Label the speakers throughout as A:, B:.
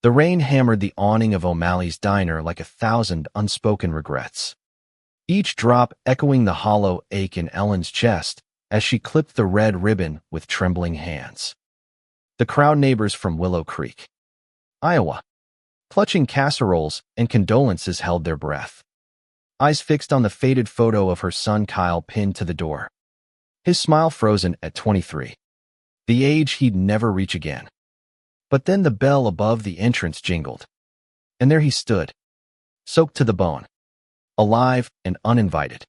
A: The rain hammered the awning of O'Malley's diner like 1,000 unspoken regrets, each drop echoing the hollow ache in Ellen's chest as she clipped the red ribbon with trembling hands. The crowd neighbors from Willow Creek, Iowa, clutching casseroles and condolences, held their breath, eyes fixed on the faded photo of her son Kyle pinned to the door, his smile frozen at 23, the age he'd never reach again. But then the bell above the entrance jingled, and there he stood, soaked to the bone, alive and uninvited,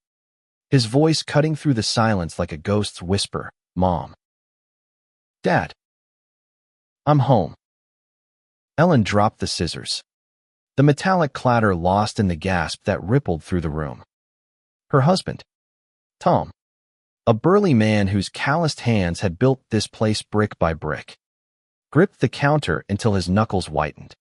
A: his voice cutting through the silence like a ghost's whisper. "Mom. Dad. I'm home." Ellen dropped the scissors, the metallic clatter lost in the gasp that rippled through the room. Her husband, Tom, a burly man whose calloused hands had built this place brick by brick, gripped the counter until his knuckles whitened,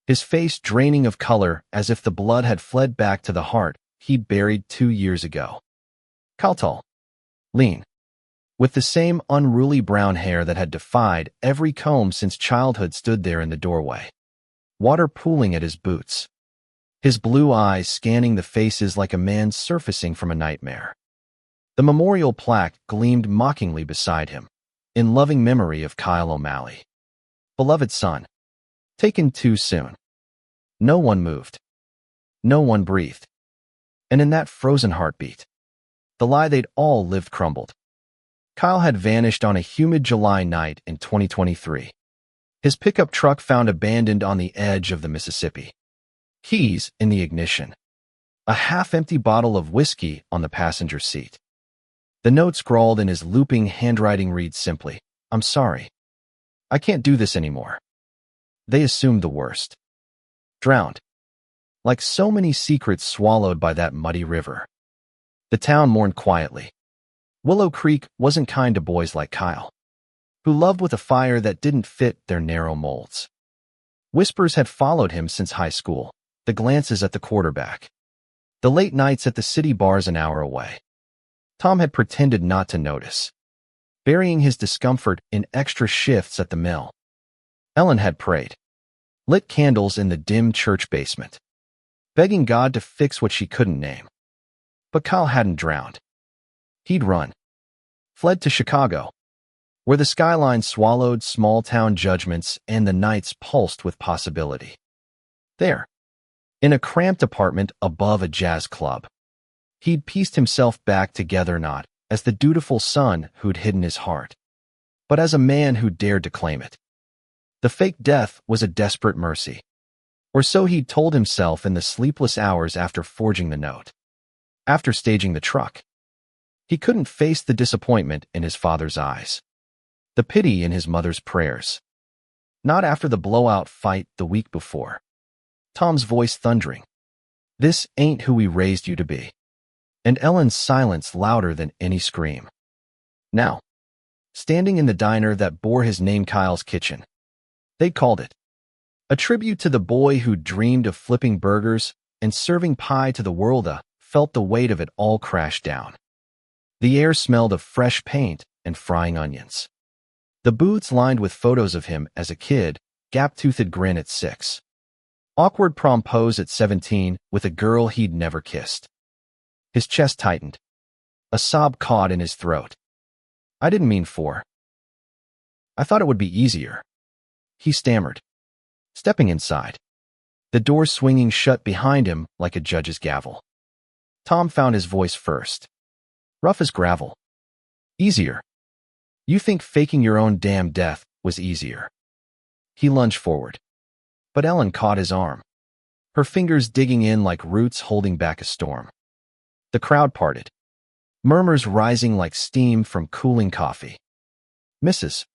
A: his face draining of color as if the blood had fled back to the heart he'd buried 2 years ago. Tall, lean, with the same unruly brown hair that had defied every comb since childhood, stood there in the doorway, water pooling at his boots, his blue eyes scanning the faces like a man surfacing from a nightmare. The memorial plaque gleamed mockingly beside him, in loving memory of Kyle O'Malley, beloved son, taken too soon. No one moved. No one breathed. And in that frozen heartbeat, the lie they'd all lived crumbled. Kyle had vanished on a humid July night in 2023. His pickup truck found abandoned on the edge of the Mississippi. Keys in the ignition. A half-empty bottle of whiskey on the passenger seat. The note scrawled in his looping handwriting reads simply, "I'm sorry. I can't do this anymore." They assumed the worst. Drowned. Like so many secrets swallowed by that muddy river. The town mourned quietly. Willow Creek wasn't kind to boys like Kyle, who loved with a fire that didn't fit their narrow molds. Whispers had followed him since high school, the glances at the quarterback, the late nights at the city bars an hour away. Tom had pretended not to notice, burying his discomfort in extra shifts at the mill. Ellen had prayed, lit candles in the dim church basement, begging God to fix what she couldn't name. But Kyle hadn't drowned. He'd run, fled to Chicago, where the skyline swallowed small-town judgments and the nights pulsed with possibility. There, in a cramped apartment above a jazz club, he'd pieced himself back together, not as the dutiful son who'd hidden his heart, but as a man who dared to claim it. The fake death was a desperate mercy, or so he'd told himself in the sleepless hours after forging the note, after staging the truck. He couldn't face the disappointment in his father's eyes, the pity in his mother's prayers. Not after the blowout fight the week before. Tom's voice thundering, "This ain't who we raised you to be." And Ellen's silence louder than any scream. Now, standing in the diner that bore his name, Kyle's Kitchen, they called it, a tribute to the boy who dreamed of flipping burgers and serving pie to the world, felt the weight of it all crash down. The air smelled of fresh paint and frying onions. The booths lined with photos of him as a kid, gap-toothed grin at 6. Awkward prom pose at 17 with a girl he'd never kissed. His chest tightened. A sob caught in his throat. "I didn't mean for. I thought it would be easier," he stammered, stepping inside, the door swinging shut behind him like a judge's gavel. Tom found his voice first. Rough as gravel. "Easier? You think faking your own damn death was easier?" He lunged forward, but Ellen caught his arm, her fingers digging in like roots holding back a storm. The crowd parted, murmurs rising like steam from cooling coffee. Mrs.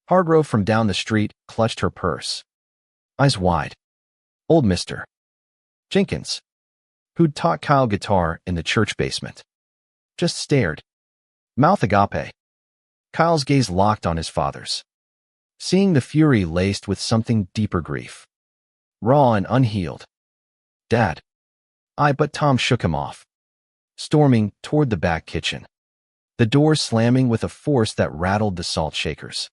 A: Hargrove from down the street clutched her purse, eyes wide. Old Mr. Jenkins, who'd taught Kyle guitar in the church basement, just stared, mouth agape. Kyle's gaze locked on his father's, seeing the fury laced with something deeper grief, raw and unhealed. "Dad." But Tom shook him off, storming toward the back kitchen, the door slamming with a force that rattled the salt shakers.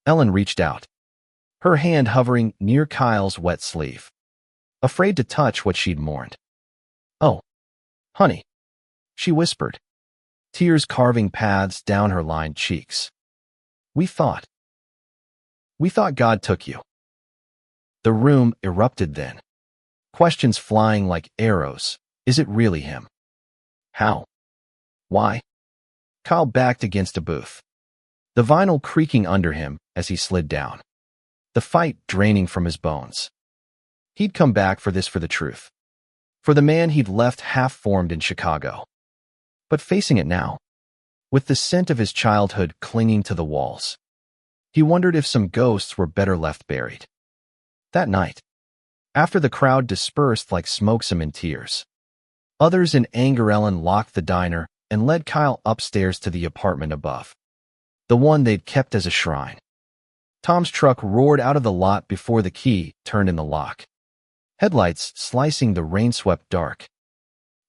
A: Ellen reached out, her hand hovering near Kyle's wet sleeve, afraid to touch what she'd mourned. "Oh, honey," she whispered, tears carving paths down her lined cheeks. We thought God took you." The room erupted then. Questions flying like arrows. Is it really him? How? Why? Kyle backed against a booth, the vinyl creaking under him as he slid down, the fight draining from his bones. He'd come back for the truth, for the man he'd left half-formed in Chicago. But facing it now, with the scent of his childhood clinging to the walls, he wondered if some ghosts were better left buried. That night, after the crowd dispersed like smokesome in tears, others in anger, Ellen locked the diner and led Kyle upstairs to the apartment above, the one they'd kept as a shrine. Tom's truck roared out of the lot before the key turned in the lock, headlights slicing the rain-swept dark.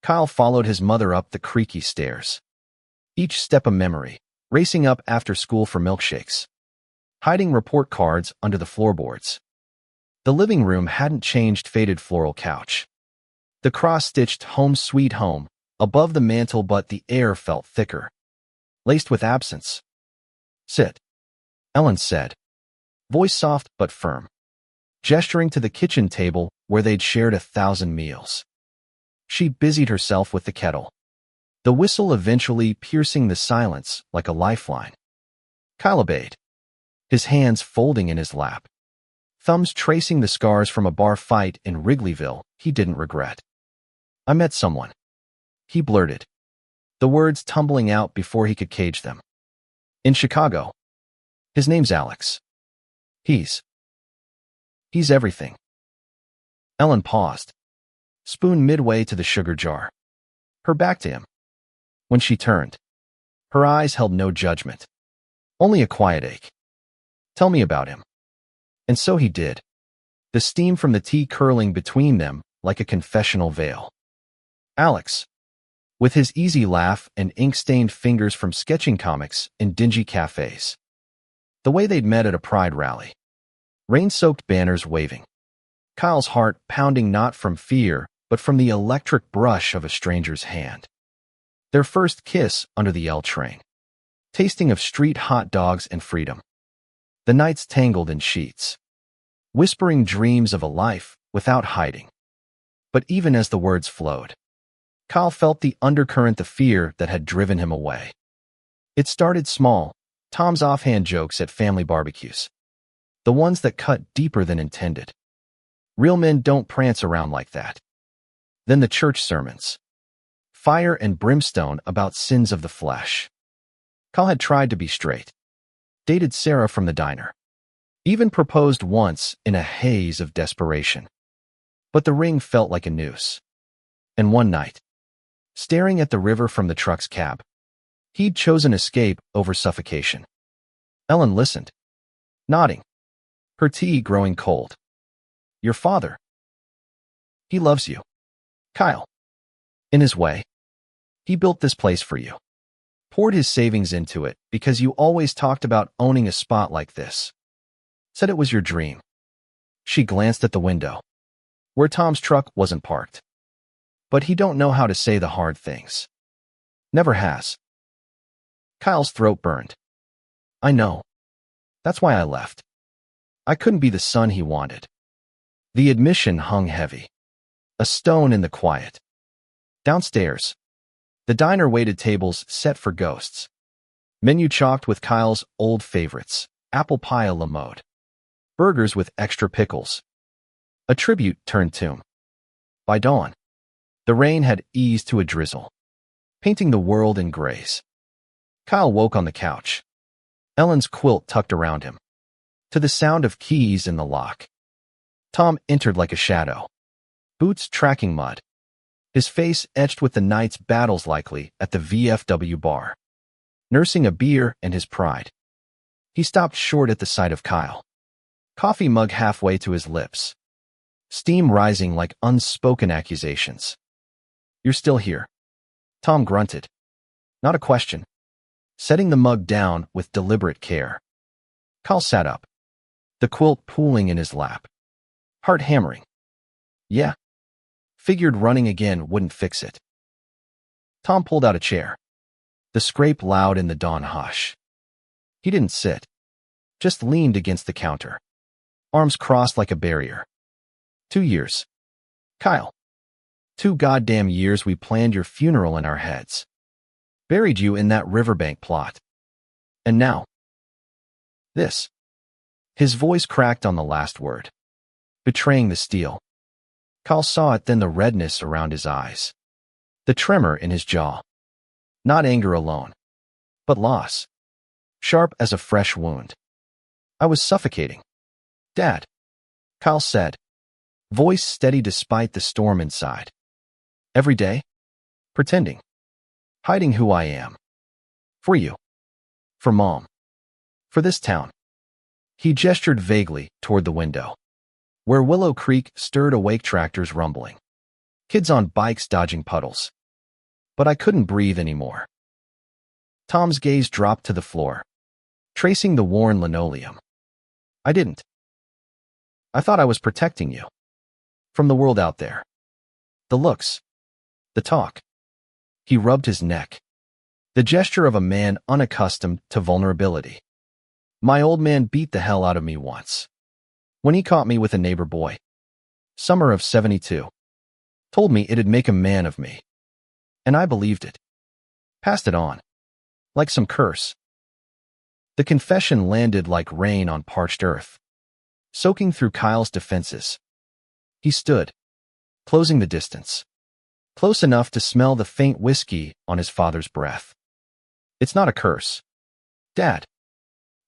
A: Kyle followed his mother up the creaky stairs, each step a memory, racing up after school for milkshakes, hiding report cards under the floorboards. The living room hadn't changed, faded floral couch, the cross-stitched "Home Sweet Home" above the mantel, but the air felt thicker, laced with absence. "Sit," Ellen said, voice soft but firm, gesturing to the kitchen table where they'd shared 1,000 meals. She busied herself with the kettle, the whistle eventually piercing the silence like a lifeline. Kyle obeyed, his hands folding in his lap, thumbs tracing the scars from a bar fight in Wrigleyville he didn't regret. "I met someone," he blurted, the words tumbling out before he could cage them. "In Chicago. His name's Alex. He's everything." Ellen paused, spoon midway to the sugar jar, her back to him. When she turned, her eyes held no judgment, only a quiet ache. "Tell me about him." And so he did, the steam from the tea curling between them like a confessional veil. Alex, with his easy laugh and ink-stained fingers from sketching comics in dingy cafes. The way they'd met at a pride rally, rain-soaked banners waving, Kyle's heart pounding not from fear but from the electric brush of a stranger's hand. Their first kiss under the L train, tasting of street hot dogs and freedom. The nights tangled in sheets, whispering dreams of a life without hiding. But even as the words flowed, Kyle felt the undercurrent of fear that had driven him away. It started small, Tom's offhand jokes at family barbecues, the ones that cut deeper than intended. Real men don't prance around like that. Then the church sermons, fire and brimstone about sins of the flesh. Kyle had tried to be straight, dated Sarah from the diner, even proposed once in a haze of desperation. But the ring felt like a noose. And one night, staring at the river from the truck's cab, he'd chosen escape over suffocation. Ellen listened, nodding, her tea growing cold. "Your father. He loves you, Kyle. In his way. He built this place for you. Poured his savings into it because you always talked about owning a spot like this. Said it was your dream." She glanced at the window, where Tom's truck wasn't parked. "But he don't know how to say the hard things. Never has." Kyle's throat burned. "I know. That's why I left. I couldn't be the son he wanted." The admission hung heavy, a stone in the quiet. Downstairs, the diner waited tables set for ghosts. Menu chalked with Kyle's old favorites, apple pie a la mode, burgers with extra pickles. A tribute turned tomb. By dawn, the rain had eased to a drizzle, painting the world in grays. Kyle woke on the couch, Ellen's quilt tucked around him, to the sound of keys in the lock. Tom entered like a shadow, boots tracking mud, his face etched with the night's battles, likely at the VFW bar, nursing a beer and his pride. He stopped short at the sight of Kyle, coffee mug halfway to his lips, steam rising like unspoken accusations. "You're still here," Tom grunted. Not a question, setting the mug down with deliberate care. Kyle sat up, the quilt pooling in his lap. Heart hammering. Yeah. Figured running again wouldn't fix it. Tom pulled out a chair. The scrape loud in the dawn hush. He didn't sit. Just leaned against the counter. Arms crossed like a barrier. 2 years. Kyle. 2 goddamn years we planned your funeral in our heads. Buried you in that riverbank plot. And now. This. His voice cracked on the last word. Betraying the steel. Kyle saw it, then the redness around his eyes. The tremor in his jaw. Not anger alone. But loss. Sharp as a fresh wound. I was suffocating. Dad. Kyle said. Voice steady despite the storm inside. Every day. Pretending. Hiding who I am. For you. For Mom. For this town. He gestured vaguely toward the window, where Willow Creek stirred awake, tractors rumbling. Kids on bikes dodging puddles. But I couldn't breathe anymore. Tom's gaze dropped to the floor, tracing the worn linoleum. I didn't. I thought I was protecting you. From the world out there. The looks. The talk. He rubbed his neck. The gesture of a man unaccustomed to vulnerability. My old man beat the hell out of me once. When he caught me with a neighbor boy. Summer of '72. Told me it'd make a man of me. And I believed it. Passed it on. Like some curse. The confession landed like rain on parched earth, soaking through Kyle's defenses. He stood, closing the distance, close enough to smell the faint whiskey on his father's breath. It's not a curse. Dad.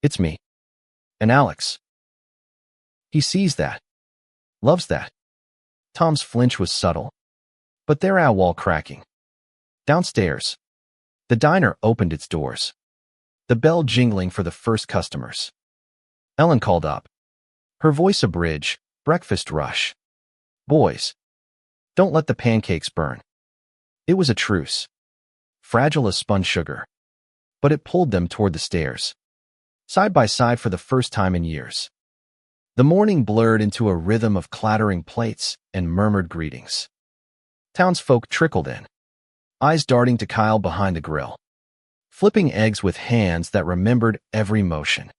A: It's me. And Alex. He sees that. Loves that. Tom's flinch was subtle, but their wall cracking. Downstairs. The diner opened its doors. The bell jingling for the first customers. Ellen called up. Her voice a bridge, breakfast rush. Boys. Don't let the pancakes burn. It was a truce. Fragile as spun sugar. But it pulled them toward the stairs. Side by side for the first time in years. The morning blurred into a rhythm of clattering plates and murmured greetings. Townsfolk trickled in, eyes darting to Kyle behind the grill, flipping eggs with hands that remembered every motion.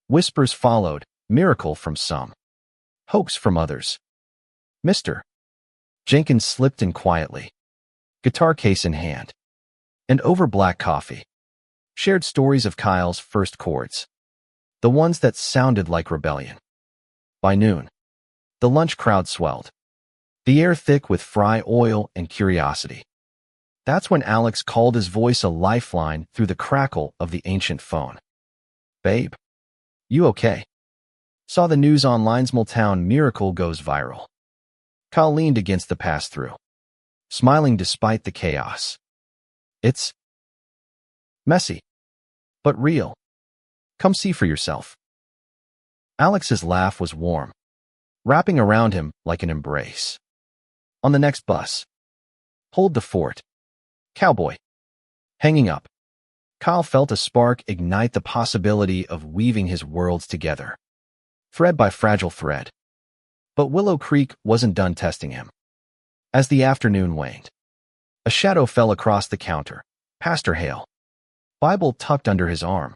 A: Whispers followed, miracle from some, hoax from others. Mr. Jenkins slipped in quietly, guitar case in hand, and over black coffee. Shared stories of Kyle's first chords, the ones that sounded like rebellion. By noon, the lunch crowd swelled, the air thick with fry oil and curiosity. That's when Alex called, his voice a lifeline through the crackle of the ancient phone. Babe, you okay? Saw the news online, small town miracle goes viral. Kyle leaned against the pass-through, smiling despite the chaos. It's messy, but real. Come see for yourself. Alex's laugh was warm, wrapping around him like an embrace. On the next bus. Hold the fort. Cowboy. Hanging up. Kyle felt a spark ignite, the possibility of weaving his worlds together. Thread by fragile thread. But Willow Creek wasn't done testing him. As the afternoon waned, a shadow fell across the counter. Pastor Hale. Bible tucked under his arm.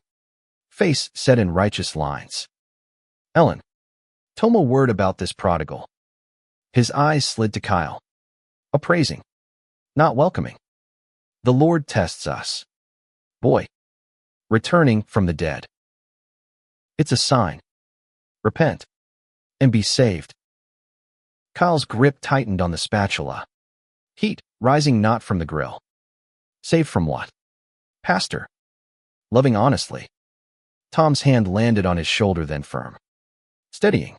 A: Face set in righteous lines. Ellen. Tome a word about this prodigal. His eyes slid to Kyle. Appraising. Not welcoming. The Lord tests us. Boy. Returning from the dead. It's a sign. Repent. And be saved. Kyle's grip tightened on the spatula. Heat rising not from the grill. Saved from what? Pastor. Loving honestly. Tom's hand landed on his shoulder, then firm. Steadying.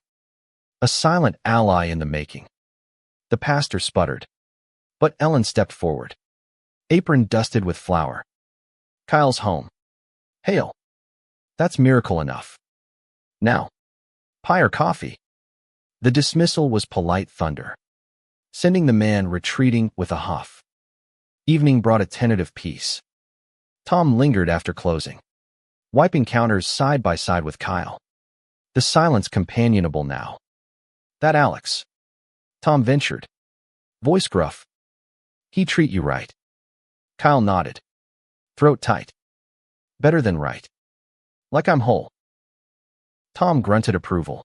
A: A silent ally in the making. The pastor sputtered. But Ellen stepped forward. Apron dusted with flour. Kyle's home. Hail. That's miracle enough. Now. Pie or coffee? The dismissal was polite thunder, sending the man retreating with a huff. Evening brought a tentative peace. Tom lingered after closing, wiping counters side by side with Kyle. The silence companionable now. That Alex? Tom ventured. Voice gruff. He treat you right. Kyle nodded. Throat tight. Better than right. Like I'm whole. Tom grunted approval.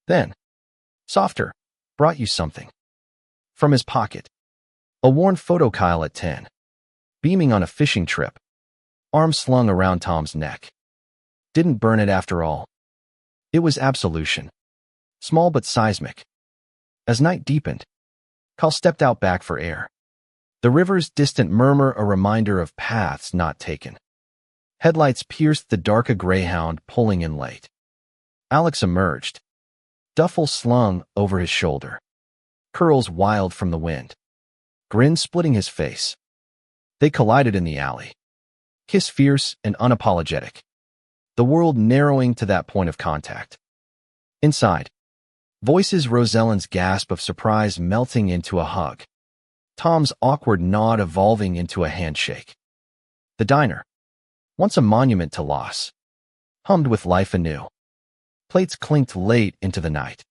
A: Then, softer, brought you something. From his pocket. A worn photo Kyle at 10. Beaming on a fishing trip. Arm slung around Tom's neck. Didn't burn it after all. It was absolution. Small but seismic. As night deepened, Kyle stepped out back for air. The river's distant murmur a reminder of paths not taken. Headlights pierced the dark a greyhound pulling in late. Alex emerged. Duffel slung over his shoulder. Curls wild from the wind. Grin splitting his face. They collided in the alley. Kiss fierce and unapologetic. The world narrowing to that point of contact. Inside. Voices Roselyn's gasp of surprise melting into a hug. Tom's awkward nod evolving into a handshake. The diner. Once a monument to loss. Hummed with life anew. Plates clinked late into the night.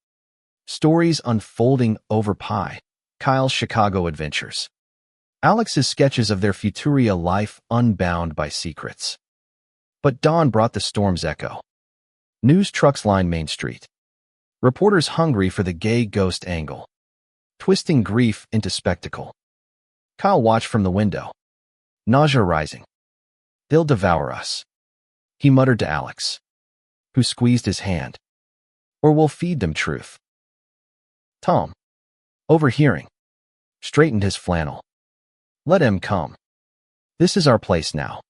A: Stories unfolding over pie. Kyle's Chicago adventures. Alex's sketches of their Futuria life unbound by secrets. But dawn brought the storm's echo. News trucks lined Main Street. Reporters hungry for the gay ghost angle. Twisting grief into spectacle. Kyle watched from the window. Nausea rising. They'll devour us. He muttered to Alex, who squeezed his hand. Or we'll feed them truth. Tom, overhearing, straightened his flannel. Let him come. This is our place now.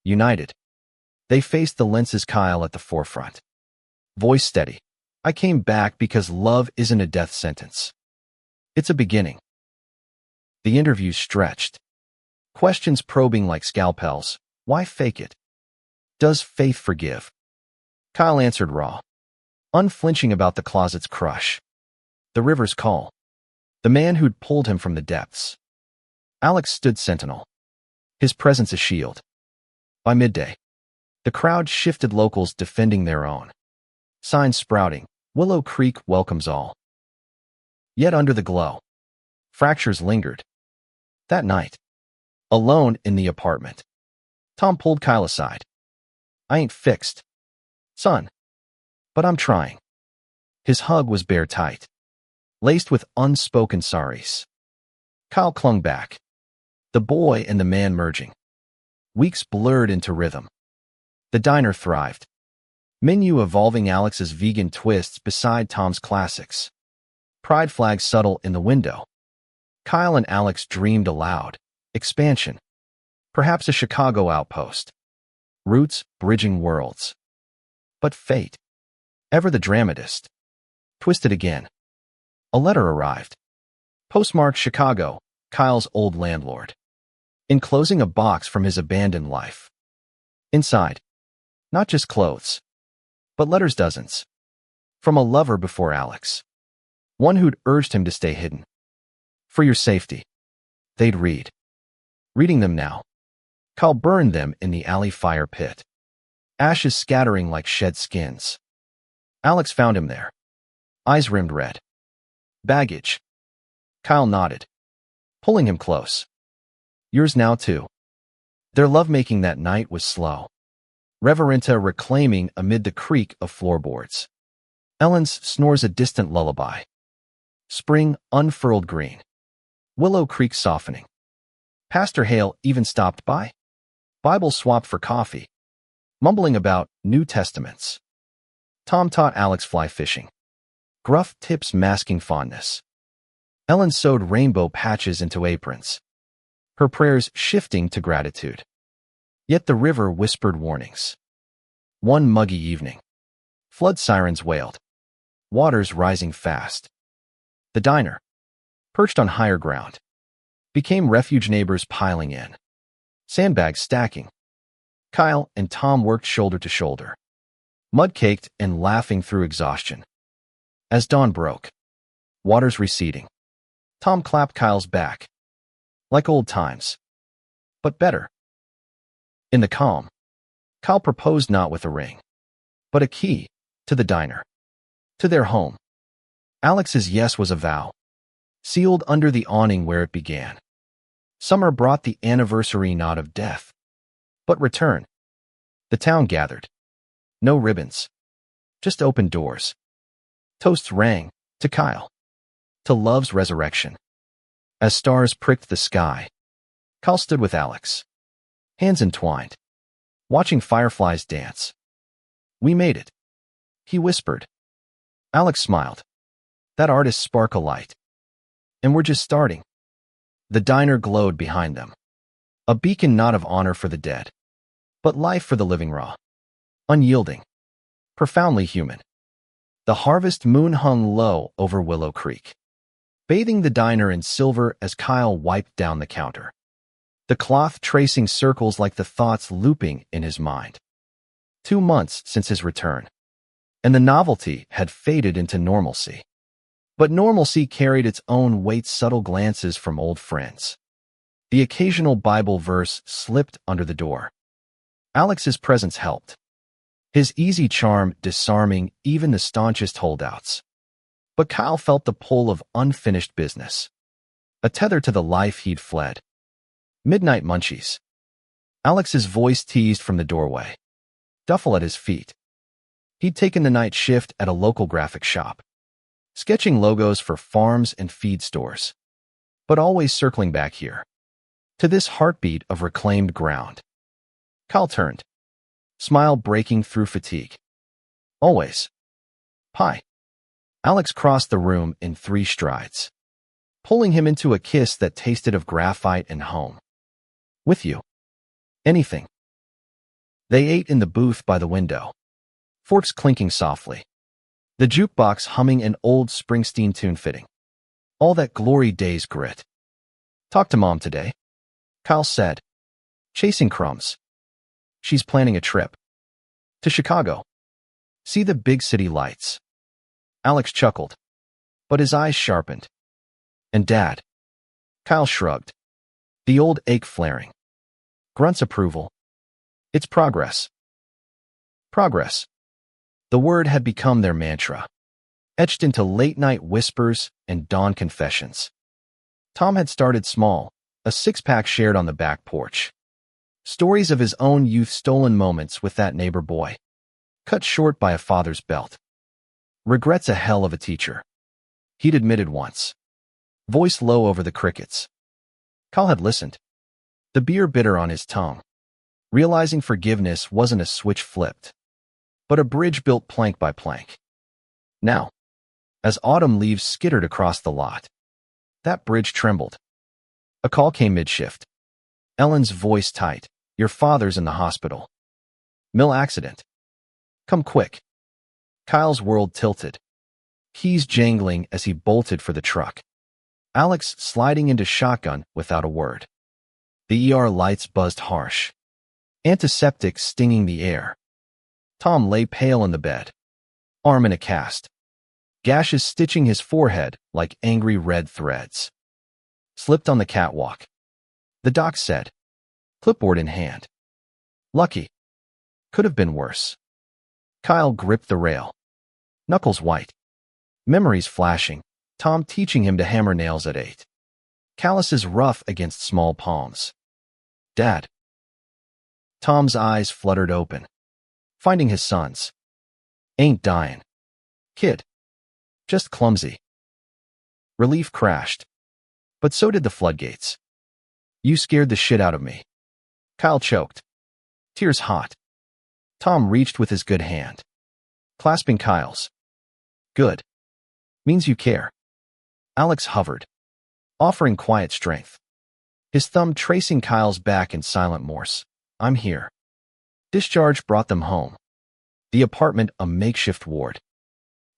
A: United. They faced the lenses Kyle at the forefront. Voice steady. I came back because love isn't a death sentence. It's a beginning. The interview stretched. Questions probing like scalpels. Why fake it? Does faith forgive? Kyle answered raw, unflinching about the closet's crush. The river's call. The man who'd pulled him from the depths. Alex stood sentinel. His presence a shield. By midday, the crowd shifted, locals defending their own. Signs sprouting. Willow Creek welcomes all. Yet under the glow, fractures lingered. That night, alone in the apartment, Tom pulled Kyle aside. I ain't fixed, son, but I'm trying. His hug was bare tight, laced with unspoken sorries. Kyle clung back, the boy and the man merging. Weeks blurred into rhythm. The diner thrived. Menu evolving, Alex's vegan twists beside Tom's classics. Pride flag subtle in the window. Kyle and Alex dreamed aloud. Expansion. Perhaps a Chicago outpost. Roots bridging worlds. But fate, ever the dramatist, twisted again. A letter arrived. Postmarked Chicago, Kyle's old landlord. Enclosing a box from his abandoned life. Inside, not just clothes, but letters dozens. From a lover before Alex. One who'd urged him to stay hidden. For your safety. They'd read. Reading them now. Kyle burned them in the alley fire pit. Ashes scattering like shed skins. Alex found him there. Eyes rimmed red. Baggage. Kyle nodded. Pulling him close. Yours now too. Their lovemaking that night was slow. Reverenta reclaiming amid the creak of floorboards. Ellen's snores a distant lullaby. Spring unfurled green. Willow Creek softening. Pastor Hale even stopped by. Bible swapped for coffee. Mumbling about New Testaments. Tom taught Alex fly fishing. Gruff tips masking fondness. Ellen sewed rainbow patches into aprons. Her prayers shifting to gratitude. Yet the river whispered warnings. One muggy evening. Flood sirens wailed. Waters rising fast. The diner, perched on higher ground, became refuge, neighbors piling in. Sandbags stacking. Kyle and Tom worked shoulder to shoulder. Mud-caked and laughing through exhaustion. As dawn broke, waters receding, Tom clapped Kyle's back. Like old times. But better. In the calm, Kyle proposed not with a ring, but a key, To the diner. To their home. Alex's yes was a vow, sealed under the awning where it began. Summer brought the anniversary knot of death. But return. The town gathered. No ribbons. Just open doors. Toasts rang. To Kyle. To love's resurrection. As stars pricked the sky, Kyle stood with Alex, hands entwined, watching fireflies dance. We made it, he whispered. Alex smiled. That artist spark a light. And we're just starting. The diner glowed behind them. A beacon not of honor for the dead, but life for the living raw. Unyielding. Profoundly human. The harvest moon hung low over Willow Creek, bathing the diner in silver as Kyle wiped down the counter, the cloth tracing circles like the thoughts looping in his mind. 2 months since his return, and the novelty had faded into normalcy. But normalcy carried its own weight, subtle glances from old friends. The occasional Bible verse slipped under the door. Alex's presence helped. His easy charm disarming even the staunchest holdouts. But Kyle felt the pull of unfinished business, a tether to the life he'd fled. Midnight munchies. Alex's voice teased from the doorway. Duffel at his feet. He'd taken the night shift at a local graphic shop, sketching logos for farms and feed stores, but always circling back here, to this heartbeat of reclaimed ground. Kyle turned, smile breaking through fatigue. Always. Pie. Alex crossed the room in 3 strides, pulling him into a kiss that tasted of graphite and home. With you. Anything. They ate in the booth by the window, forks clinking softly, the jukebox humming an old Springsteen tune fitting. All that glory days grit. Talk to Mom today, Kyle said, chasing crumbs. She's planning a trip. To Chicago. See the big city lights. Alex chuckled, but his eyes sharpened. And Dad? Kyle shrugged, the old ache flaring. Grunts approval. It's progress. Progress. The word had become their mantra, etched into late-night whispers and dawn confessions. Tom had started small, a 6-pack shared on the back porch. Stories of his own youth, stolen moments with that neighbor boy, cut short by a father's belt. Regrets a hell of a teacher, he'd admitted once, voice low over the crickets. Kyle had listened, the beer bitter on his tongue, realizing forgiveness wasn't a switch flipped, but a bridge built plank by plank. Now, as autumn leaves skittered across the lot, that bridge trembled. A call came mid-shift. Ellen's voice tight. Your father's in the hospital. Mill accident. Come quick. Kyle's world tilted, keys jangling as he bolted for the truck. Alex sliding into shotgun without a word. The ER lights buzzed harsh, antiseptic stinging the air. Tom lay pale in the bed, arm in a cast, gashes stitching his forehead like angry red threads. Slipped on the catwalk. The doc said, clipboard in hand. Lucky. Could have been worse. Kyle gripped the rail, knuckles white, memories flashing, Tom teaching him to hammer nails at 8. Calluses rough against small palms. Dad. Tom's eyes fluttered open, finding his son's. Ain't dying. Kid. Just clumsy. Relief crashed. But so did the floodgates. You scared the shit out of me. Kyle choked, tears hot. Tom reached with his good hand, clasping Kyle's. Good. Means you care. Alex hovered, offering quiet strength, his thumb tracing Kyle's back in silent Morse. I'm here. Discharge brought them home. The apartment a makeshift ward.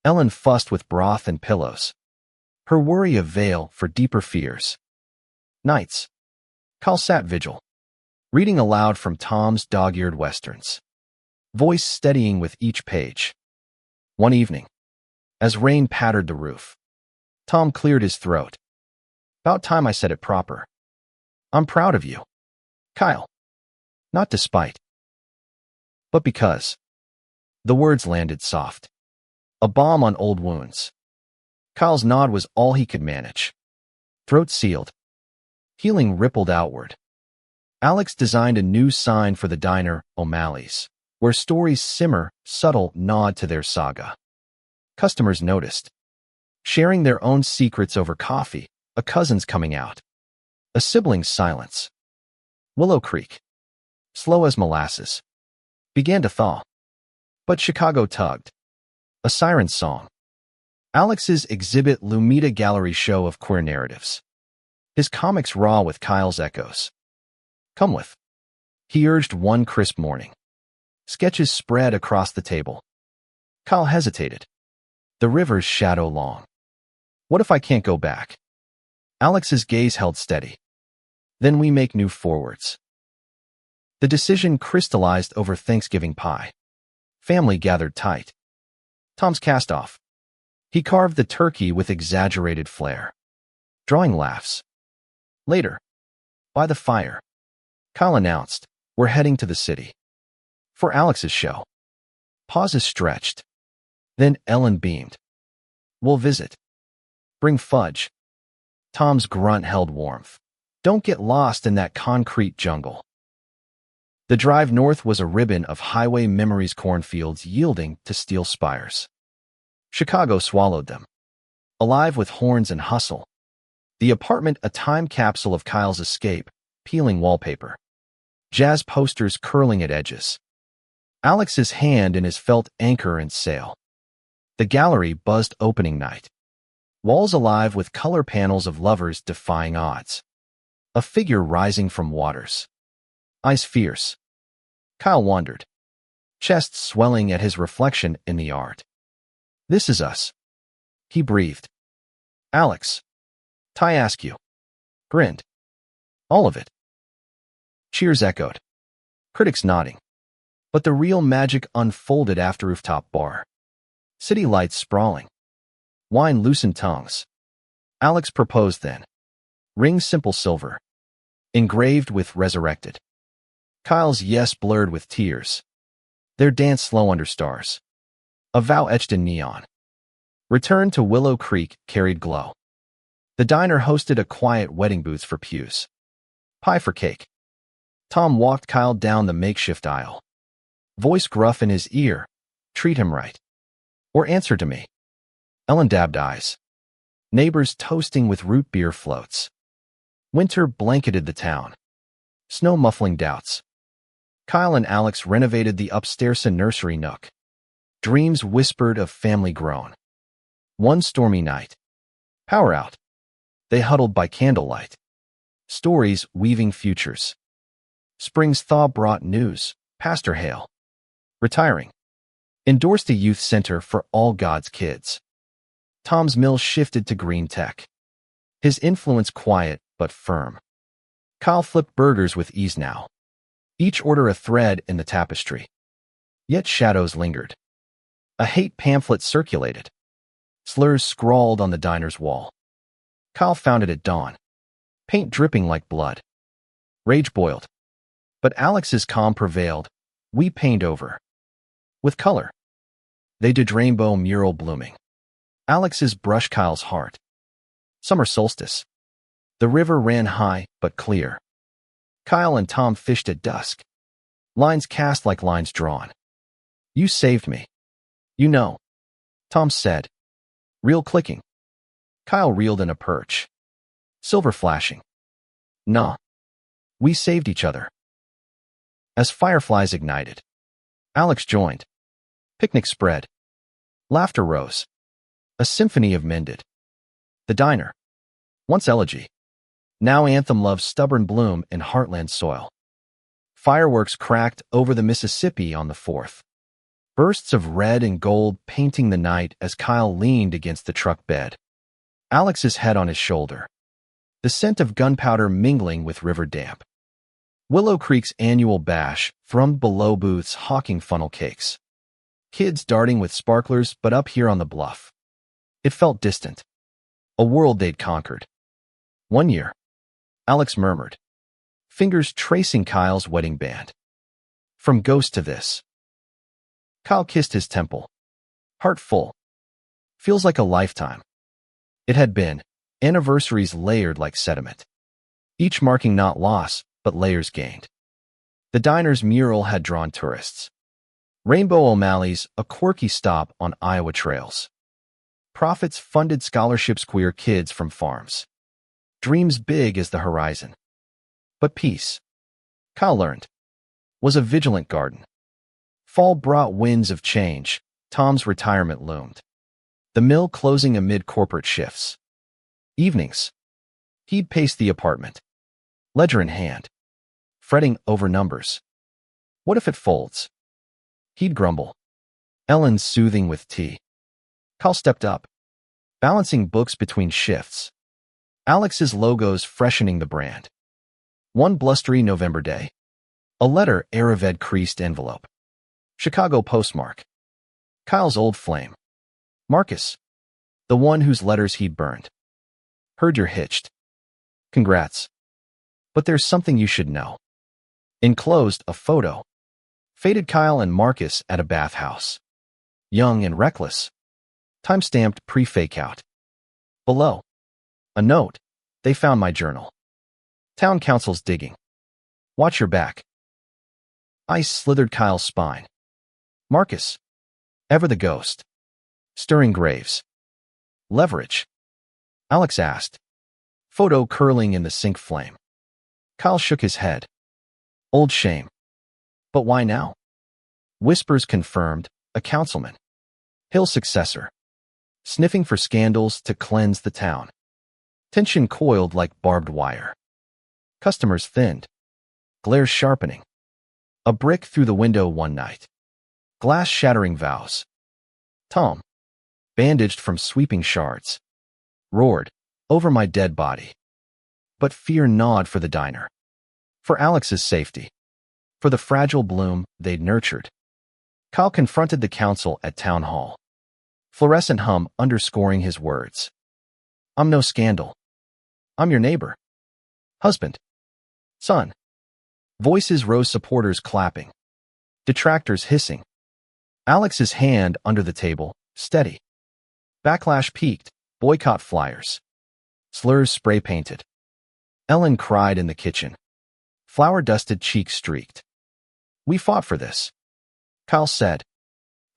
A: Ellen fussed with broth and pillows, her worry a veil for deeper fears. Nights. Kyle sat vigil, reading aloud from Tom's dog-eared westerns, voice steadying with each page. One evening, as rain pattered the roof, Tom cleared his throat. About time I said it proper. I'm proud of you, Kyle. Not despite, but because. The words landed soft, A balm on old wounds. Kyle's nod was all he could manage. Throat sealed. Healing rippled outward. Alex designed a new sign for the diner, O'Malley's, where stories simmer, subtle nod to their saga. Customers noticed. Sharing their own secrets over coffee, a cousin's coming out. A sibling's silence. Willow Creek, slow as molasses, began to thaw. But Chicago tugged. A siren's song. Alex's exhibit Lumita Gallery show of queer narratives. His comics raw with Kyle's echoes. Come with. He urged one crisp morning. Sketches spread across the table. Kyle hesitated. The river's shadow long. What if I can't go back? Alex's gaze held steady. Then we make new forwards. The decision crystallized over Thanksgiving pie. Family gathered tight. Tom's cast off. He carved the turkey with exaggerated flair. Drawing laughs. Later, by the fire, Kyle announced, we're heading to the city. For Alex's show. Pauses stretched. Then Ellen beamed. We'll visit. Bring fudge. Tom's grunt held warmth. Don't get lost in that concrete jungle. The drive north was a ribbon of highway memories, cornfields yielding to steel spires. Chicago swallowed them. Alive with horns and hustle. The apartment a time capsule of Kyle's escape, peeling wallpaper. Jazz posters curling at edges. Alex's hand in his felt anchor and sail. The gallery buzzed opening night. Walls alive with color panels of lovers defying odds. A figure rising from waters. Eyes fierce. Kyle wondered. Chest swelling at his reflection in the art. This is us. He breathed. Alex. Ty Askew. Grinned. All of it. Cheers echoed. Critics nodding. But the real magic unfolded after rooftop bar. City lights sprawling. Wine loosened tongues. Alex proposed then. Ring simple silver. Engraved with resurrected. Kyle's yes blurred with tears. Their dance slow under stars. A vow etched in neon. Return to Willow Creek carried glow. The diner hosted a quiet wedding booth for pews. Pie for cake. Tom walked Kyle down the makeshift aisle. Voice gruff in his ear. Treat him right. Or answer to me. Ellen dabbed eyes. Neighbors toasting with root beer floats. Winter blanketed the town. Snow muffling doubts. Kyle and Alex renovated the upstairs nursery nook. Dreams whispered of family grown. One stormy night. Power out. They huddled by candlelight. Stories weaving futures. Spring's thaw brought news. Pastor Hale. Retiring. Endorsed a youth center for all God's kids. Tom's mill shifted to green tech. His influence quiet but firm. Kyle flipped burgers with ease now. Each order a thread in the tapestry. Yet shadows lingered. A hate pamphlet circulated. Slurs scrawled on the diner's wall. Kyle found it at dawn. Paint dripping like blood. Rage boiled. But Alex's calm prevailed. We paint over. With color. They did rainbow mural blooming. Alex's brushed Kyle's heart. Summer solstice. The river ran high but clear. Kyle and Tom fished at dusk. Lines cast like lines drawn. You saved me. You know. Tom said. Reel clicking. Kyle reeled in a perch. Silver flashing. Nah. We saved each other. As fireflies ignited. Alex joined. Picnic spread. Laughter rose. A symphony of mended. The diner. Once elegy. Now anthem love's stubborn bloom in heartland soil. Fireworks cracked over the Mississippi on the 4th. Bursts of red and gold painting the night as Kyle leaned against the truck bed. Alex's head on his shoulder. The scent of gunpowder mingling with river damp. Willow Creek's annual bash thrummed below booths hawking funnel cakes. Kids darting with sparklers but up here on the bluff. It felt distant. A world they'd conquered. One year. Alex murmured. Fingers tracing Kyle's wedding band. From ghost to this. Kyle kissed his temple. Heart full. Feels like a lifetime. It had been. Anniversaries layered like sediment. Each marking not loss, but layers gained. The diner's mural had drawn tourists. Rainbow O'Malley's, a quirky stop on Iowa trails. Profits funded scholarships queer kids from farms. Dreams big as the horizon. But peace, Kyle learned, was a vigilant garden. Fall brought winds of change. Tom's retirement loomed. The mill closing amid corporate shifts. Evenings. He'd pace the apartment, ledger in hand, fretting over numbers. What if it folds? He'd grumble. Ellen's soothing with tea. Kyle stepped up, balancing books between shifts. Alex's logos freshening the brand. One blustery November day. A letter, Aravid creased envelope. Chicago postmark. Kyle's old flame. Marcus. The one whose letters he'd burned. Heard you're hitched. Congrats. But there's something you should know. Enclosed, a photo. Faded Kyle and Marcus at a bathhouse. Young and reckless. Time-stamped pre-fake out. Below. A note. They found my journal. Town council's digging. Watch your back. Ice slithered Kyle's spine. Marcus. Ever the ghost. Stirring graves. Leverage. Alex asked. Photo curling in the sink flame. Kyle shook his head. Old shame. But why now? Whispers confirmed, a councilman. Hill's successor. Sniffing for scandals to cleanse the town. Tension coiled like barbed wire. Customers thinned. Glares sharpening. A brick through the window one night. Glass shattering vows. Tom, bandaged from sweeping shards, roared, over my dead body. But fear gnawed for the diner. For Alex's safety. For the fragile bloom they'd nurtured. Kyle confronted the council at town hall. Fluorescent hum underscoring his words. I'm no scandal. I'm your neighbor. Husband. Son. Voices rose, supporters clapping. Detractors hissing. Alex's hand under the table, steady. Backlash peaked, boycott flyers. Slurs spray-painted. Ellen cried in the kitchen. Flour-dusted cheeks streaked. We fought for this, Kyle said,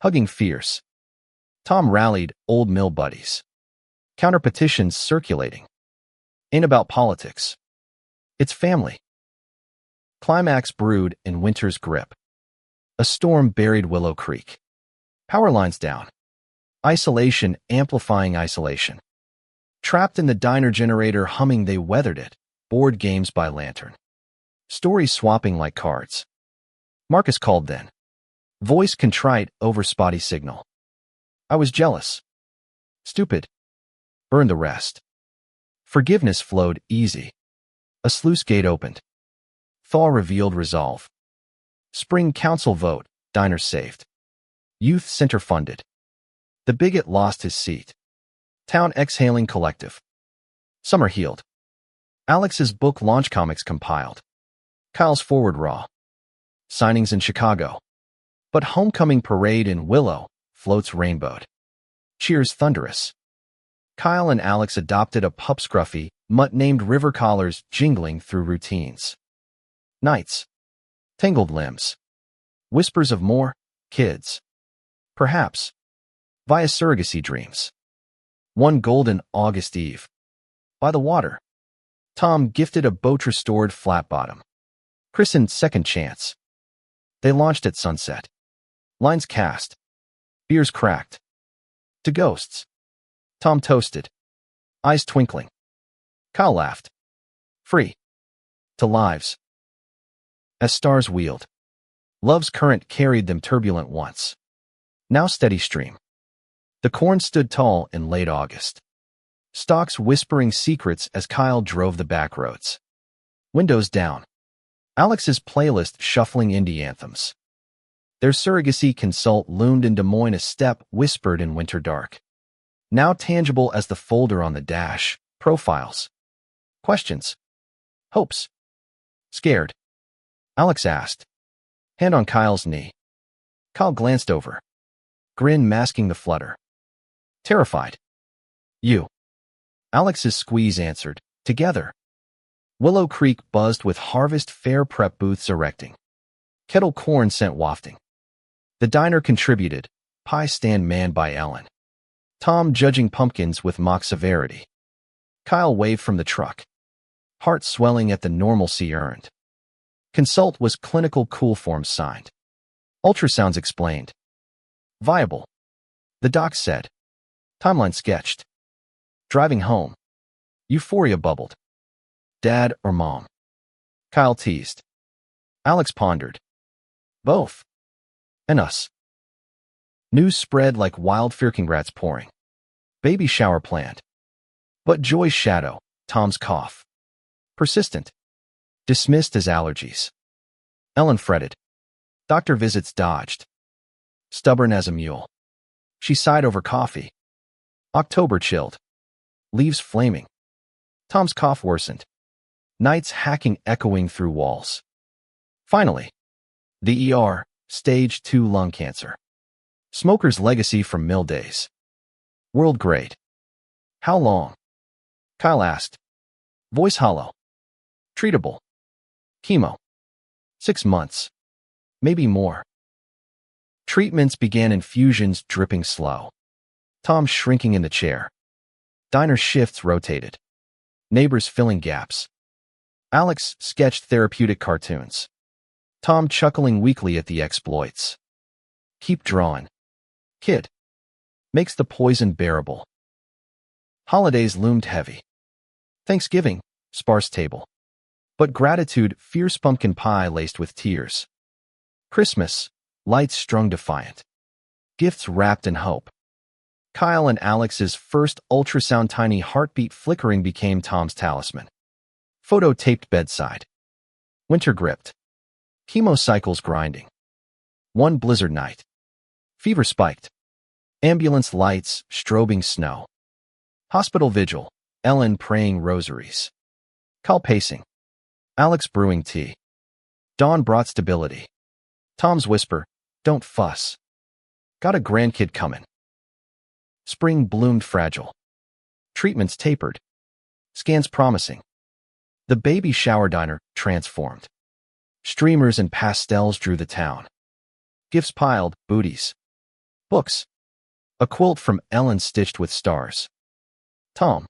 A: hugging fierce. Tom rallied old mill buddies. Counter-petitions circulating. Ain't about politics. It's family. Climax brewed in winter's grip. A storm buried Willow Creek. Power lines down. Isolation amplifying isolation. Trapped in the diner generator humming, they weathered it. Board games by lantern. Stories swapping like cards. Marcus called then. Voice contrite over spotty signal. I was jealous. Stupid. Burn the rest. Forgiveness flowed easy. A sluice gate opened. Thaw revealed resolve. Spring council vote, diner saved. Youth center funded. The bigot lost his seat. Town exhaling collective. Summer healed. Alex's book launch, comics compiled. Kyle's forward raw. Signings in Chicago. But homecoming parade in Willow floats rainbowed. Cheers thunderous. Kyle and Alex adopted a pup scruffy, mutt named River collars jingling through routines. Nights. Tangled limbs. Whispers of more kids. Perhaps. Via surrogacy dreams. One golden August eve. By the water. Tom gifted a boat restored flat bottom. Christened Second Chance. They launched at sunset. Lines cast. Beers cracked. To ghosts. Tom toasted. Eyes twinkling. Kyle laughed. Free. To lives. As stars wheeled. Love's current carried them turbulent once. Now steady stream. The corn stood tall in late August. Stalks whispering secrets as Kyle drove the back roads. Windows down. Alex's playlist shuffling indie anthems. Their surrogacy consult loomed in Des Moines, a step whispered in winter dark. Now tangible as the folder on the dash. Profiles. Questions. Hopes. Scared. Alex asked. Hand on Kyle's knee. Kyle glanced over. Grin masking the flutter. Terrified. You. Alex's squeeze answered. Together. Willow Creek buzzed with harvest fair prep booths erecting. Kettle corn scent wafting. The diner contributed. Pie stand manned by Ellen. Tom judging pumpkins with mock severity. Kyle waved from the truck. Heart swelling at the normalcy earned. Consult was clinical cool forms signed. Ultrasounds explained. Viable. The doc said. Timeline sketched. Driving home. Euphoria bubbled. Dad or mom? Kyle teased. Alex pondered. Both. And us. News spread like wildfire, congrats pouring. Baby shower planned. But Joy's shadow, Tom's cough. Persistent. Dismissed as allergies. Ellen fretted. Doctor visits dodged. Stubborn as a mule. She sighed over coffee. October chilled. Leaves flaming. Tom's cough worsened. Nights hacking echoing through walls. Finally. The ER, stage 2 lung cancer. Smoker's legacy from mill days. World grade. How long? Kyle asked. Voice hollow. Treatable. Chemo. 6 months. Maybe more. Treatments began, infusions dripping slow. Tom shrinking in the chair. Diner shifts rotated. Neighbors filling gaps. Alex sketched therapeutic cartoons. Tom chuckling weakly at the exploits. Keep drawing. Kid. Makes the poison bearable. Holidays loomed heavy. Thanksgiving, sparse table. But gratitude, fierce pumpkin pie laced with tears. Christmas, lights strung defiant. Gifts wrapped in hope. Kyle and Alex's first ultrasound, tiny heartbeat flickering, became Tom's talisman. Photo taped bedside. Winter gripped. Chemo cycles grinding. One blizzard night. Fever spiked. Ambulance lights, strobing snow. Hospital vigil. Ellen praying rosaries. Kyle pacing. Alex brewing tea. Dawn brought stability. Tom's whisper, don't fuss. Got a grandkid coming. Spring bloomed fragile. Treatments tapered. Scans promising. The baby shower diner transformed. Streamers and pastels drew the town. Gifts piled, booties. Books. A quilt from Ellen stitched with stars. Tom.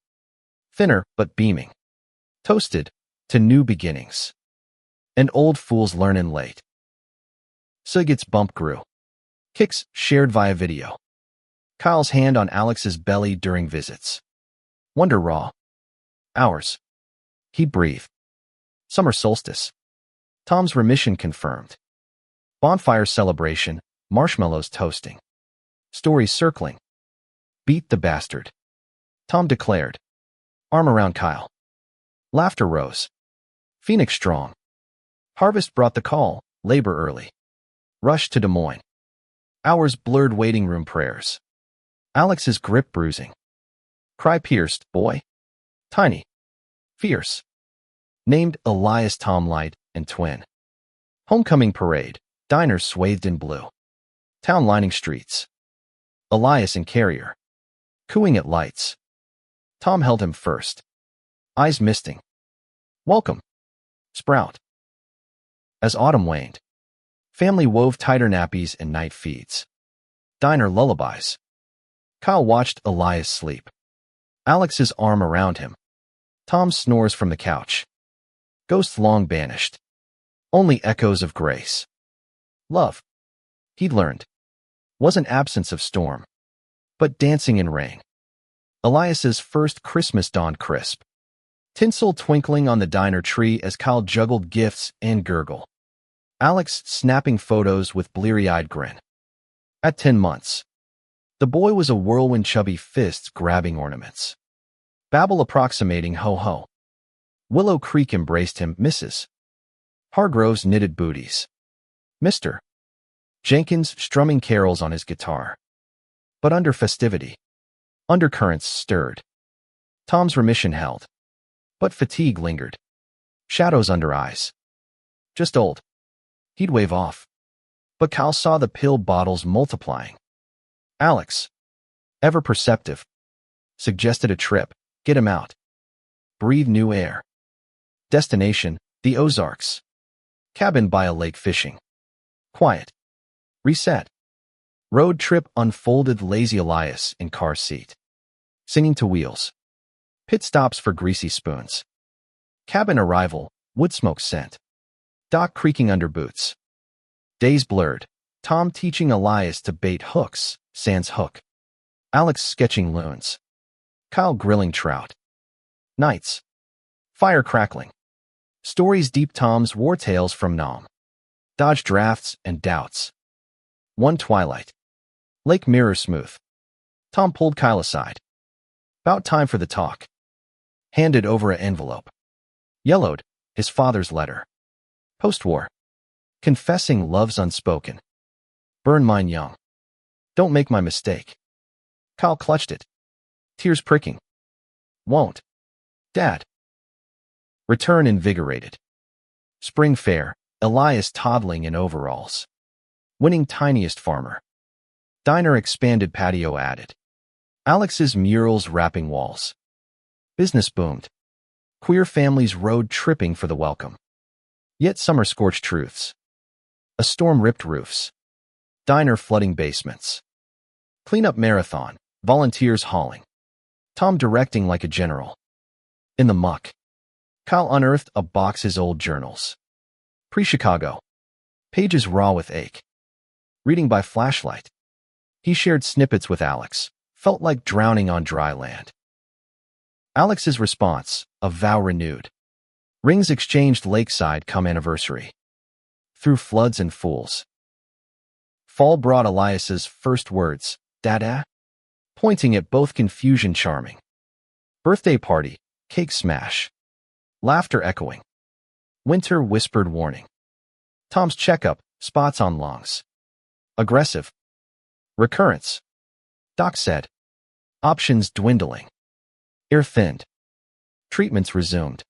A: Thinner but beaming. Toasted to new beginnings. And old fools learnin' late. Sigurt's bump grew. Kicks shared via video. Kyle's hand on Alex's belly during visits. Wonder raw. Hours. He breathed. Summer solstice. Tom's remission confirmed. Bonfire celebration, marshmallows toasting. Stories circling. Beat the bastard. Tom declared. Arm around Kyle. Laughter rose. Phoenix strong. Harvest brought the call, labor early. Rush to Des Moines. Hours blurred waiting room prayers. Alex's grip bruising. Cry pierced, boy. Tiny. Fierce. Named Elias, Tom light and twin. Homecoming parade, diners swathed in blue. Town lining streets. Elias and carrier. Cooing at lights. Tom held him first. Eyes misting. Welcome. Sprout. As autumn waned. Family wove tighter nappies and night feeds. Diner lullabies. Kyle watched Elias sleep. Alex's arm around him. Tom snores from the couch. Ghosts long banished. Only echoes of grace. Love. He'd learned. Wasn't absence of storm. But dancing in rain. Elias's first Christmas dawned crisp. Tinsel twinkling on the diner tree as Kyle juggled gifts and gurgle. Alex snapping photos with bleary-eyed grin. At 10 months. The boy was a whirlwind, chubby fists grabbing ornaments. Babble approximating ho-ho. Willow Creek embraced him, Mrs. Hargrove's knitted booties. Mr. Jenkins strumming carols on his guitar. But under festivity. Undercurrents stirred. Tom's remission held. But fatigue lingered. Shadows under eyes. Just old. He'd wave off. But Kyle saw the pill bottles multiplying. Alex. Ever perceptive. Suggested a trip. Get him out. Breathe new air. Destination, the Ozarks. Cabin by a lake fishing. Quiet. Reset. Road trip unfolded lazy Elias in car seat. Singing to wheels. Pit stops for greasy spoons. Cabin arrival, wood smoke scent. Dock creaking under boots. Days blurred. Tom teaching Elias to bait hooks, sans hook. Alex sketching loons. Kyle grilling trout. Nights. Fire crackling. Stories deep. Tom's war tales from Nam. Dodge drafts and doubts. One twilight. Lake mirror smooth. Tom pulled Kyle aside. About time for the talk. Handed over an envelope. Yellowed, his father's letter. Post-war. Confessing love's unspoken. Burn mine young. Don't make my mistake. Kyle clutched it. Tears pricking. Won't. Dad. Return invigorated. Spring fair, Elias toddling in overalls. Winning tiniest farmer. Diner expanded patio added. Alex's murals wrapping walls. Business boomed. Queer families road tripping for the welcome. Yet summer scorched truths. A storm ripped roofs. Diner flooding basements. Cleanup marathon, volunteers hauling. Tom directing like a general. In the muck. Kyle unearthed a box his old journals. Pre-Chicago. Pages raw with ache. Reading by flashlight. He shared snippets with Alex. Felt like drowning on dry land. Alex's response, a vow renewed. Rings exchanged lakeside come anniversary. Through floods and fools. Fall brought Elias's first words, Dada? Pointing at both confusion charming. Birthday party, cake smash. Laughter echoing. Winter whispered warning. Tom's checkup, spots on lungs. Aggressive. Recurrence. Doc said. Options dwindling. Air thinned. Treatments resumed.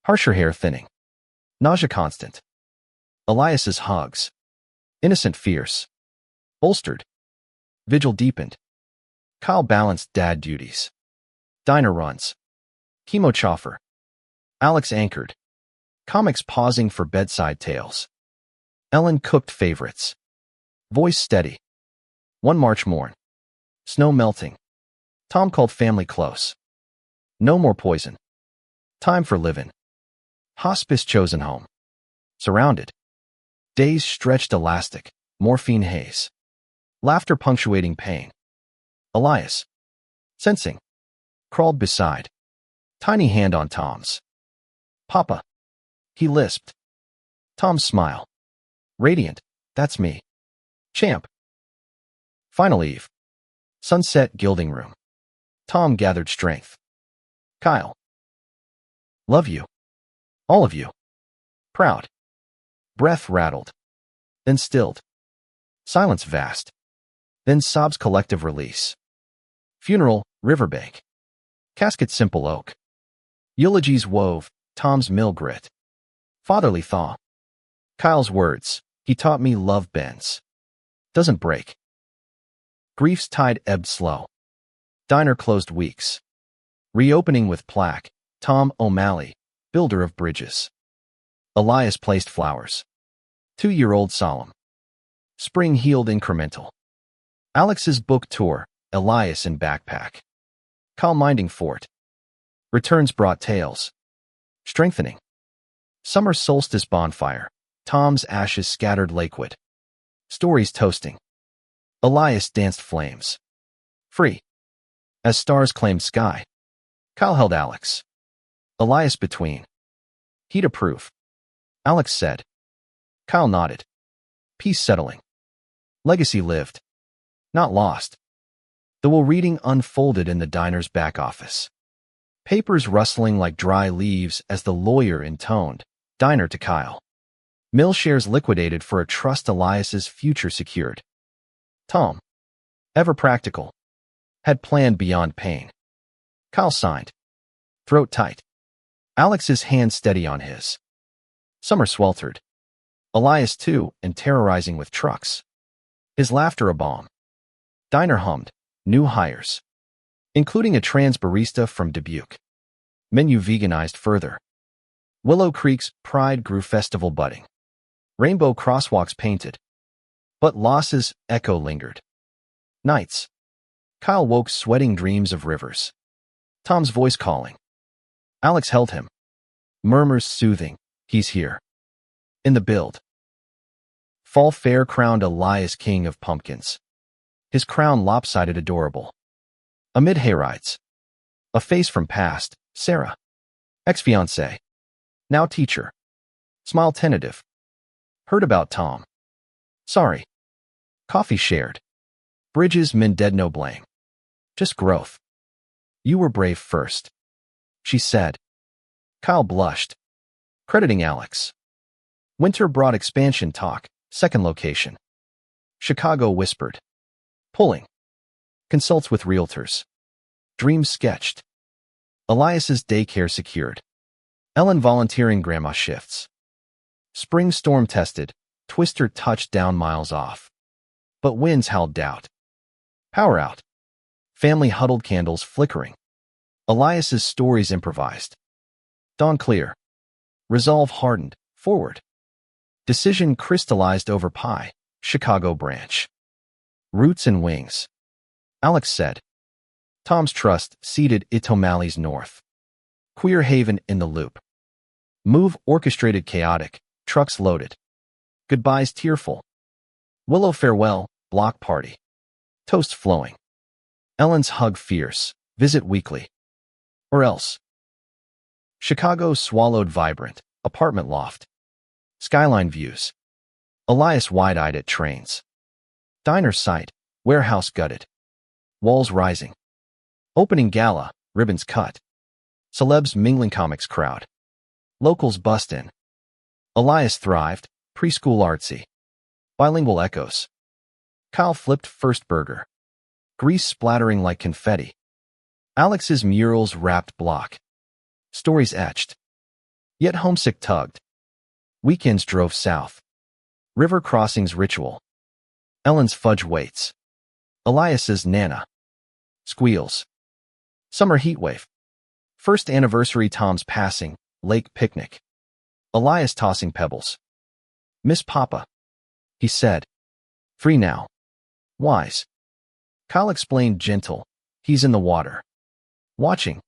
A: Harsher hair thinning. Nausea constant. Elias's hugs. Innocent fierce. Bolstered. Vigil deepened. Kyle balanced dad duties. Diner runs. Chemo choffer. Alex anchored. Comics pausing for bedside tales. Ellen cooked favorites. Voice steady. One March morn. Snow melting. Tom called family close. No more poison. Time for livin'. Hospice chosen home. Surrounded. Days stretched elastic. Morphine haze. Laughter punctuating pain. Elias. Sensing. Crawled beside. Tiny hand on Tom's. Papa. He lisped. Tom's smile. Radiant. That's me. Champ. Final eve. Sunset gilding room. Tom gathered strength. Kyle. Love you. All of you. Proud. Breath rattled. Then stilled. Silence vast. Then sobs collective release. Funeral, riverbank. Casket simple oak. Eulogies wove, Tom's mill grit. Fatherly thaw. Kyle's words, he taught me love bends. Doesn't break. Grief's tide ebbed slow. Diner closed weeks. Reopening with plaque, Tom O'Malley, builder of bridges. Elias placed flowers. 2-year-old solemn. Spring healed incremental. Alex's book tour, Elias in backpack. Kyle minding fort. Returns brought tales. Strengthening. Summer solstice bonfire. Tom's ashes scattered lakewood. Stories toasting. Elias danced flames. Free. As stars claimed sky. Kyle held Alex. Elias between. He'd approve. Alex said. Kyle nodded. Peace settling. Legacy lived. Not lost. The will reading unfolded in the diner's back office. Papers rustling like dry leaves as the lawyer intoned, Diner to Kyle. Mill shares liquidated for a trust Elias's future secured. Tom, ever practical, had planned beyond pain. Kyle signed. Throat tight. Alex's hand steady on his. Summer sweltered. Elias too, and terrorizing with trucks. His laughter a balm. Diner hummed, New hires, including a trans barista from Dubuque. Menu veganized further. Willow Creek's Pride grew festival budding. Rainbow crosswalks painted. But losses echo lingered. Nights. Kyle woke sweating dreams of rivers. Tom's voice calling. Alex held him. Murmurs soothing. He's here. In the build. Fall Fair crowned Elias king of pumpkins. His crown lopsided adorable. Amid hayrides. A face from past, Sarah. Ex-fiancé. Now teacher. Smile tentative. Heard about Tom. Sorry. Coffee shared. Bridges men dead no blame. Just growth. You were brave first. She said. Kyle blushed. Crediting Alex. Winter brought expansion talk, second location. Chicago whispered. Pulling. Consults with realtors. Dreams sketched. Elias's daycare secured. Ellen volunteering grandma shifts. Spring storm tested, Twister touched down miles off. But winds howled doubt. Power out. Family huddled candles flickering. Elias's stories improvised. Dawn clear. Resolve hardened, forward. Decision crystallized over pie, Chicago branch. Roots and wings. Alex said. Tom's trust seated O'Malley's north. Queer haven in the loop. Move orchestrated chaotic, trucks loaded. Goodbyes tearful. Willow farewell, block party. Toast flowing. Ellen's hug fierce, visit weekly. Or else. Chicago swallowed vibrant, apartment loft. Skyline views. Elias wide-eyed at trains. Diner site, warehouse gutted. Walls rising. Opening gala, ribbons cut. Celebs mingling comics crowd. Locals bust in. Elias thrived, preschool artsy. Bilingual echoes. Kyle flipped first burger. Grease splattering like confetti. Alex's murals wrapped block. Stories etched. Yet homesick tugged. Weekends drove south. River crossings ritual. Ellen's fudge waits. Elias's Nana. Squeals. Summer heatwave. First anniversary Tom's passing, lake picnic. Elias tossing pebbles. Miss Papa. He said. Free now. Wise. Kyle explained gentle. He's in the water. Watching.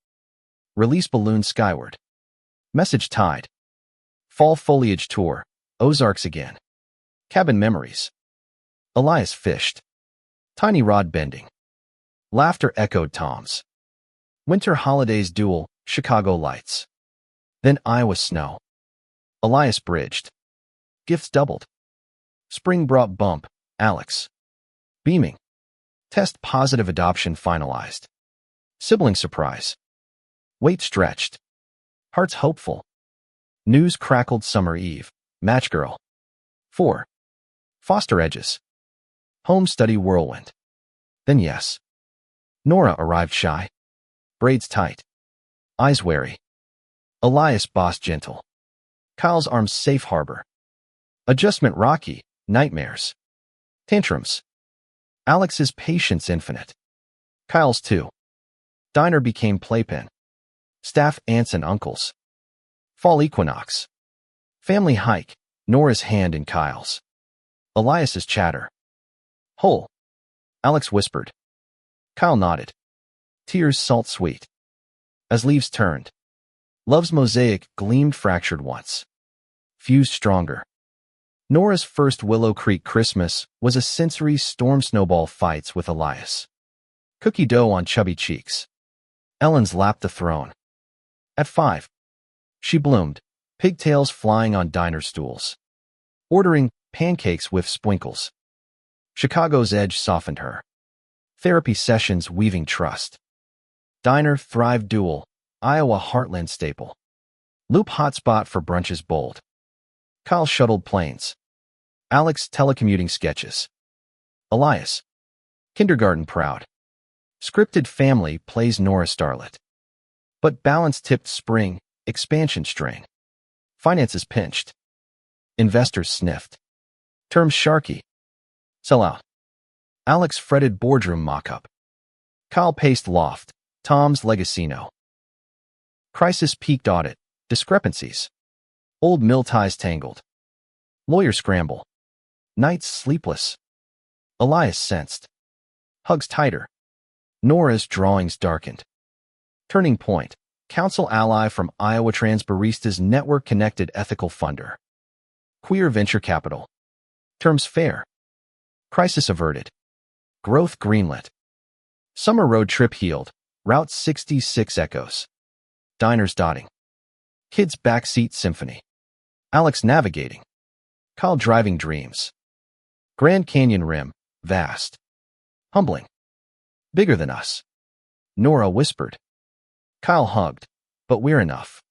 A: Release balloon skyward. Message tied. Fall foliage tour. Ozarks again. Cabin memories. Elias fished. Tiny rod bending. Laughter echoed Tom's. Winter holidays duel, Chicago lights. Then Iowa snow. Elias bridged. Gifts doubled. Spring brought bump, Alex. Beaming. Test positive adoption finalized. Sibling surprise. Weight stretched. Hearts hopeful. News crackled summer eve. Match girl. 4. Foster edges. Home study whirlwind. Then yes. Nora arrived shy. Braids tight. Eyes wary. Elias boss gentle. Kyle's arms safe harbor. Adjustment rocky. Nightmares. Tantrums. Alex's patience infinite. Kyle's too. Diner became playpen. Staff aunts and uncles. Fall equinox. Family hike. Nora's hand in Kyle's. Elias's chatter. Whole. Alex whispered. Kyle nodded. Tears salt sweet. As leaves turned. Love's mosaic gleamed fractured once. Fused stronger. Nora's first Willow Creek Christmas was a sensory storm snowball fights with Elias. Cookie dough on chubby cheeks. Ellen's lapped the throne. At 5. She bloomed, pigtails flying on diner stools. Ordering pancakes with sprinkles. Chicago's edge softened her. Therapy sessions weaving trust. Diner thrived dual, Iowa heartland staple. Loop hotspot for brunches bold. Kyle shuttled planes. Alex telecommuting sketches. Elias. Kindergarten proud. Scripted family plays Nora Starlet. But balance tipped spring, expansion strain. Finances pinched. Investors sniffed. Terms sharky. Sell out. Alex fretted boardroom mock-up. Kyle paced loft. Tom's Legacino. Crisis peaked audit. Discrepancies. Old mill ties tangled. Lawyer scramble. Nights sleepless. Elias sensed. Hugs tighter. Nora's drawings darkened. Turning point. Council ally from Iowa Trans Baristas Network Connected Ethical Funder. Queer venture capital. Terms fair. Crisis averted. Growth greenlit. Summer road trip healed. Route 66 echoes. Diners dotting. Kids backseat symphony. Alex navigating. Kyle driving dreams. Grand Canyon rim. Vast. Humbling. Bigger than us. Nora whispered. Kyle hugged. But we're enough.